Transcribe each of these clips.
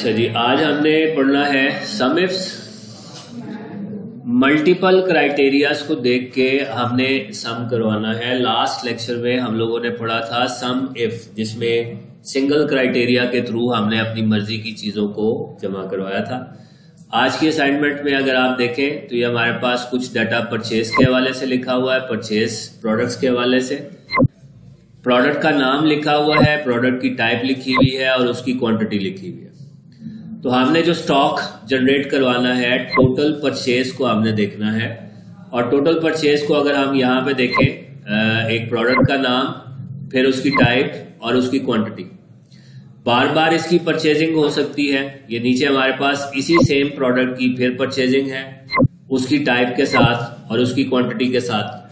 अच्छा जी, आज हमने पढ़ना है सम इफ्स। मल्टीपल क्राइटेरियाज को देख के हमने सम करवाना है। लास्ट लेक्चर में हम लोगों ने पढ़ा था सम इफ, जिसमें सिंगल क्राइटेरिया के थ्रू हमने अपनी मर्जी की चीजों को जमा करवाया था। आज की असाइनमेंट में अगर आप देखें तो ये हमारे पास कुछ डाटा परचेज के हवाले से लिखा हुआ है, परचेज प्रोडक्ट्स के हवाले से। प्रोडक्ट का नाम लिखा हुआ है, प्रोडक्ट की टाइप लिखी हुई है और उसकी क्वांटिटी लिखी हुई है। तो हमने जो स्टॉक जनरेट करवाना है, टोटल परचेज को हमने देखना है। और टोटल परचेज को अगर हम यहाँ पे देखें, एक प्रोडक्ट का नाम, फिर उसकी टाइप और उसकी क्वांटिटी। बार बार इसकी परचेजिंग हो सकती है। ये नीचे हमारे पास इसी सेम प्रोडक्ट की फिर परचेजिंग है, उसकी टाइप के साथ और उसकी क्वांटिटी के साथ।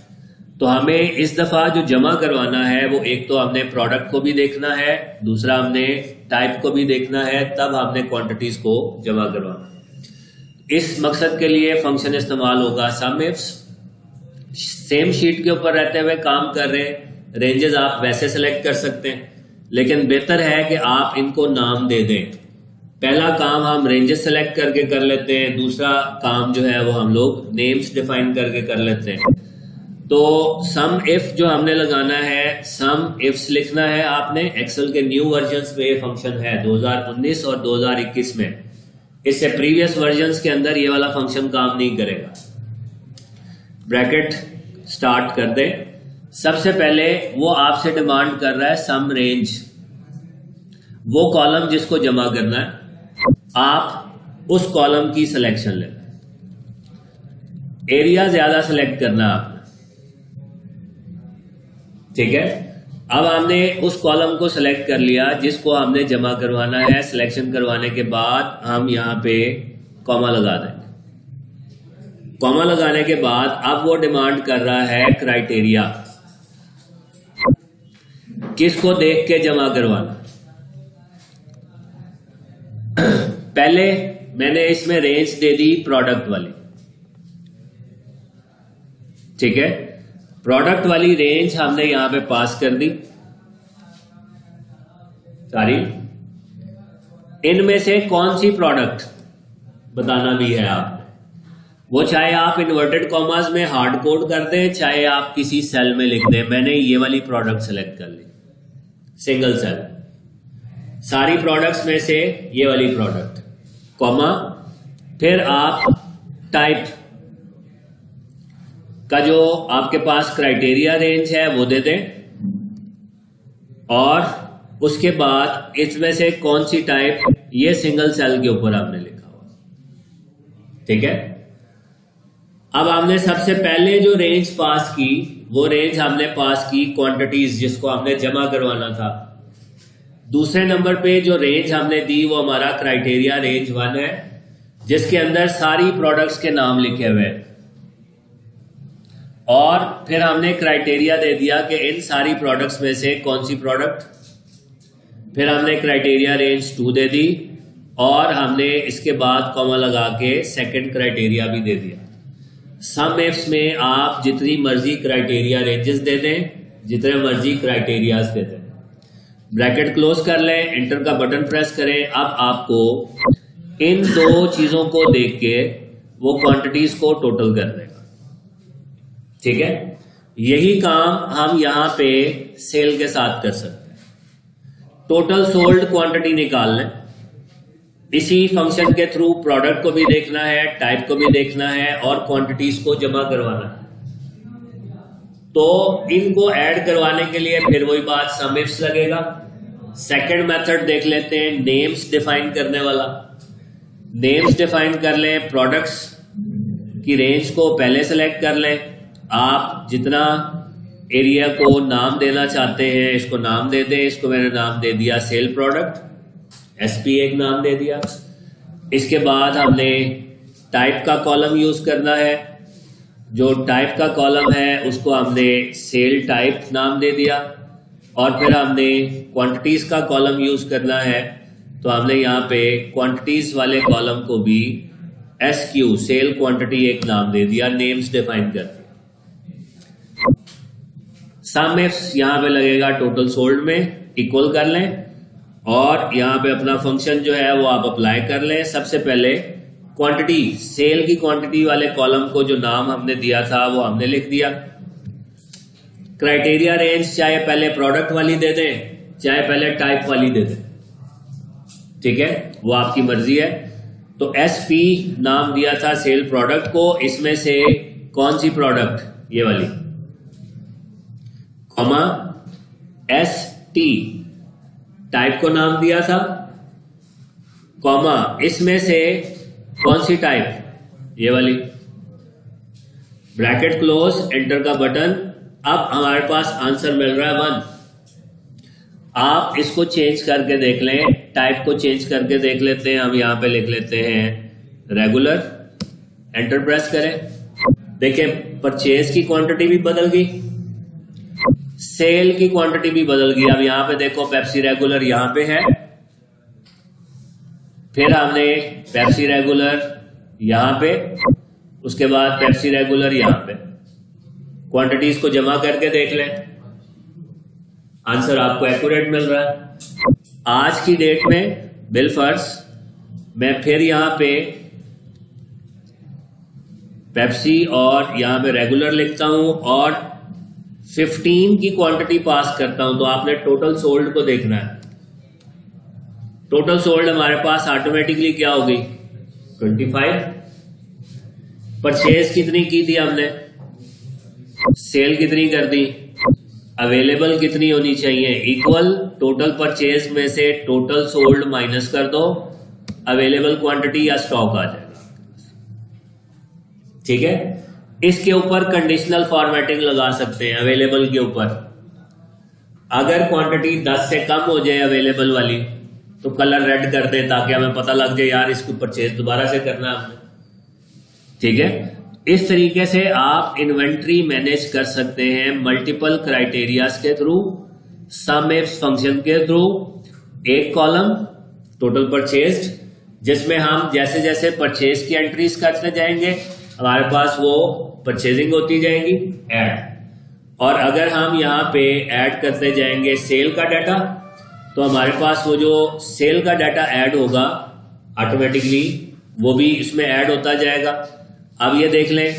तो हमें इस दफा जो जमा करवाना है वो एक तो हमने प्रोडक्ट को भी देखना है, दूसरा हमने टाइप को भी देखना है, तब हमने क्वांटिटीज को जमा करवाना है। इस मकसद के लिए फंक्शन इस्तेमाल होगा सम इफ्स। सेम शीट के ऊपर रहते हुए काम कर रहे हैं, रेंजेस आप वैसे सेलेक्ट कर सकते हैं, लेकिन बेहतर है कि आप इनको नाम दे दें। पहला काम हम रेंजेस सेलेक्ट करके कर लेते हैं, दूसरा काम जो है वो हम लोग नेम्स डिफाइन करके कर लेते हैं। तो सम इफ जो हमने लगाना है, सम इफ्स लिखना है आपने। एक्सेल के न्यू वर्जन्स में ये फंक्शन है 2019 और 2021 में। इससे प्रीवियस वर्जन्स के अंदर ये वाला फंक्शन काम नहीं करेगा। ब्रैकेट स्टार्ट कर दे। सबसे पहले वो आपसे डिमांड कर रहा है सम रेंज, वो कॉलम जिसको जमा करना है, आप उस कॉलम की सिलेक्शन लेना। एरिया ज्यादा सिलेक्ट करना है आपने, ठीक है। अब हमने उस कॉलम को सिलेक्ट कर लिया जिसको हमने जमा करवाना है। सिलेक्शन करवाने के बाद हम यहां पे कॉमा लगा देंगे। कॉमा लगाने के बाद अब वो डिमांड कर रहा है क्राइटेरिया, किसको देख के जमा करवाना। पहले मैंने इसमें रेंज दे दी प्रोडक्ट वाली, ठीक है। प्रोडक्ट वाली रेंज हमने यहां पे पास कर दी सारी। इनमें से कौन सी प्रोडक्ट बताना भी है आपने, वो चाहे आप इन्वर्टेड कॉमास में हार्ड कोड कर दें, चाहे आप किसी सेल में लिख दें। मैंने ये वाली प्रोडक्ट सेलेक्ट कर ली, सिंगल सेल। सारी प्रोडक्ट्स में से ये वाली प्रोडक्ट, कॉमा, फिर आप टाइप का जो आपके पास क्राइटेरिया रेंज है वो दे दें, और उसके बाद इसमें से कौन सी टाइप, ये सिंगल सेल के ऊपर आपने लिखा हुआ, ठीक है। अब हमने सबसे पहले जो रेंज पास की, वो रेंज हमने पास की क्वांटिटीज, जिसको हमने जमा करवाना था। दूसरे नंबर पे जो रेंज हमने दी वो हमारा क्राइटेरिया रेंज 1 है, जिसके अंदर सारी प्रोडक्ट्स के नाम लिखे हुए हैं। और फिर हमने क्राइटेरिया दे दिया कि इन सारी प्रोडक्ट्स में से कौन सी प्रोडक्ट। फिर हमने क्राइटेरिया रेंज 2 दे दी, और हमने इसके बाद कॉमा लगा के सेकंड क्राइटेरिया भी दे दिया। सम इफ्स में आप जितनी मर्जी क्राइटेरिया रेंजेस दे दें, जितने मर्जी क्राइटेरियाज दे दें। ब्रैकेट क्लोज कर लें, एंटर का बटन प्रेस करें। अब आपको इन दो चीजों को देख के वो क्वांटिटीज को टोटल कर देगा, ठीक है। यही काम हम यहां पे सेल के साथ कर सकते हैं। टोटल सोल्ड क्वांटिटी निकाल लें। इसी फंक्शन के थ्रू प्रोडक्ट को भी देखना है, टाइप को भी देखना है, और क्वांटिटीज को जमा करवाना है। तो इनको ऐड करवाने के लिए फिर वही बात, सम इफ्स लगेगा। सेकंड मेथड देख लेते हैं, नेम्स डिफाइन करने वाला। नेम्स डिफाइन कर लें। प्रोडक्ट्स की रेंज को पहले सेलेक्ट कर लें। आप जितना एरिया को नाम देना चाहते हैं, इसको नाम दे दें। इसको मैंने नाम दे दिया सेल प्रोडक्ट, SP एक नाम दे दिया। इसके बाद हमने टाइप का कॉलम यूज करना है। जो टाइप का कॉलम है उसको हमने सेल टाइप नाम दे दिया। और फिर हमने क्वांटिटीज का कॉलम यूज करना है, तो हमने यहाँ पे क्वांटिटीज वाले कॉलम को भी SQ सेल क्वांटिटी एक नाम दे दिया, नेम्स डिफाइन कर दिया। सम इफ्स यहां पे लगेगा टोटल सोल्ड में, इक्वल कर लें। और यहां पे अपना फंक्शन जो है वो आप अप्लाई कर लें। सबसे पहले क्वांटिटी, सेल की क्वांटिटी वाले कॉलम को जो नाम हमने दिया था वो हमने लिख दिया। क्राइटेरिया रेंज चाहे पहले प्रोडक्ट वाली दे दें चाहे पहले टाइप वाली दे दें, ठीक है, वो आपकी मर्जी है। तो SP नाम दिया था सेल प्रोडक्ट को, इसमें से कौन सी प्रोडक्ट, ये वाली, कॉमा ST टाइप को नाम दिया था, कॉमा इसमें से कौन सी टाइप, ये वाली, ब्रैकेट क्लोज, एंटर का बटन। अब हमारे पास आंसर मिल रहा है 1। आप इसको चेंज करके देख लें, टाइप को चेंज करके देख लेते हैं। हम यहां पे लिख लेते हैं रेगुलर, एंटर प्रेस करें। देखिए परचेज की क्वांटिटी भी बदल गई, सेल की क्वांटिटी भी बदल गई। अब यहां पे देखो पेप्सी रेगुलर यहां पे है, फिर हमने पेप्सी रेगुलर यहां पे, उसके बाद पेप्सी रेगुलर यहां पे। क्वांटिटीज को जमा करके देख लें, आंसर आपको एक्यूरेट मिल रहा है। आज की डेट में बिल फर्ज मैं फिर यहां पे पेप्सी और यहां पे रेगुलर लिखता हूं और 15 की क्वांटिटी पास करता हूं, तो आपने टोटल सोल्ड को देखना है। टोटल सोल्ड हमारे पास ऑटोमेटिकली क्या हो गई, 25। परचेज कितनी की थी हमने, सेल कितनी कर दी, अवेलेबल कितनी होनी चाहिए, इक्वल टोटल परचेज में से टोटल सोल्ड माइनस कर दो, अवेलेबल क्वांटिटी या स्टॉक आ जाएगा, ठीक है। इसके ऊपर कंडीशनल फॉर्मेटिंग लगा सकते हैं अवेलेबल के ऊपर। अगर क्वांटिटी 10 से कम हो जाए अवेलेबल वाली तो कलर रेड कर दें ताकि हमें पता लग जाए यार इसको परचेज दोबारा से करना है हमने, ठीक है। इस तरीके से आप इन्वेंट्री मैनेज कर सकते हैं मल्टीपल क्राइटेरियाज के थ्रू, सम इफ फंक्शन के थ्रू। एक कॉलम टोटल परचेज्ड, जिसमें हम जैसे जैसे परचेज की एंट्रीज करते जाएंगे हमारे पास वो परचेजिंग होती जाएगी, ऐड। और अगर हम यहाँ पे ऐड करते जाएंगे सेल का डाटा, तो हमारे पास वो जो सेल का डाटा ऐड होगा ऑटोमेटिकली वो भी इसमें ऐड होता जाएगा। अब ये देख लें,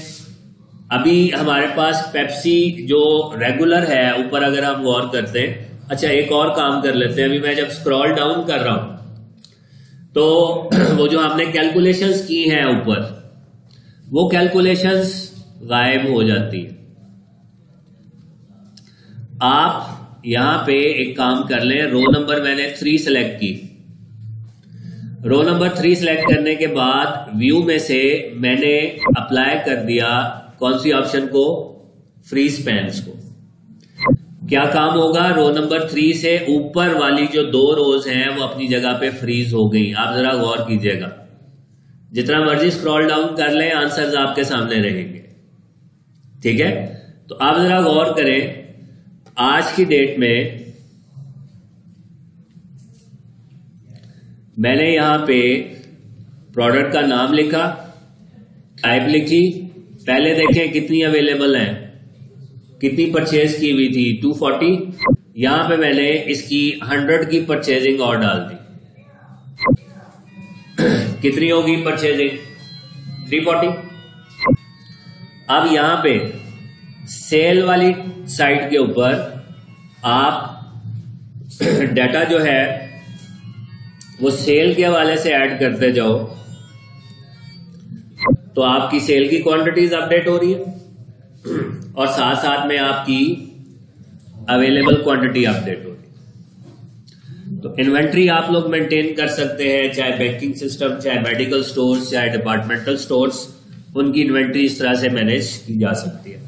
अभी हमारे पास पेप्सी जो रेगुलर है ऊपर अगर हम गौर करते हैं, अच्छा एक और काम कर लेते हैं। अभी मैं जब स्क्रॉल डाउन कर रहा हूं तो वो जो आपने कैलकुलेशंस की हैं ऊपर, वो कैलकुलेशंस गायब हो जाती है। आप यहां पे एक काम कर लें, रो नंबर मैंने 3 सेलेक्ट की, रो नंबर 3 सेलेक्ट करने के बाद व्यू में से मैंने अप्लाई कर दिया कौन सी ऑप्शन को, फ्रीज पैन्स को। क्या काम होगा, रो नंबर 3 से ऊपर वाली जो 2 रोज हैं वो अपनी जगह पे फ्रीज हो गई। आप जरा गौर कीजिएगा, जितना मर्जी स्क्रॉल डाउन कर लें आंसर्स आपके सामने रहेंगे, ठीक है। तो आप जरा गौर करें, आज की डेट में मैंने यहां पे प्रोडक्ट का नाम लिखा, टाइप लिखी, पहले देखें कितनी अवेलेबल है, कितनी परचेज की हुई थी 240, यहां पे मैंने इसकी 100 की परचेजिंग और डाल दी। कितनी होगी परचेजिंग, 340। अब यहां पे सेल वाली साइट के ऊपर आप डाटा जो है वो सेल के हवाले से ऐड करते जाओ, तो आपकी सेल की क्वांटिटीज अपडेट हो रही है और साथ साथ में आपकी अवेलेबल क्वांटिटी अपडेट हो रही है। तो इन्वेंट्री आप लोग मेंटेन कर सकते हैं, चाहे बैंकिंग सिस्टम, चाहे मेडिकल स्टोर्स, चाहे डिपार्टमेंटल स्टोर्स, उनकी इन्वेंट्री इस तरह से मैनेज की जा सकती है।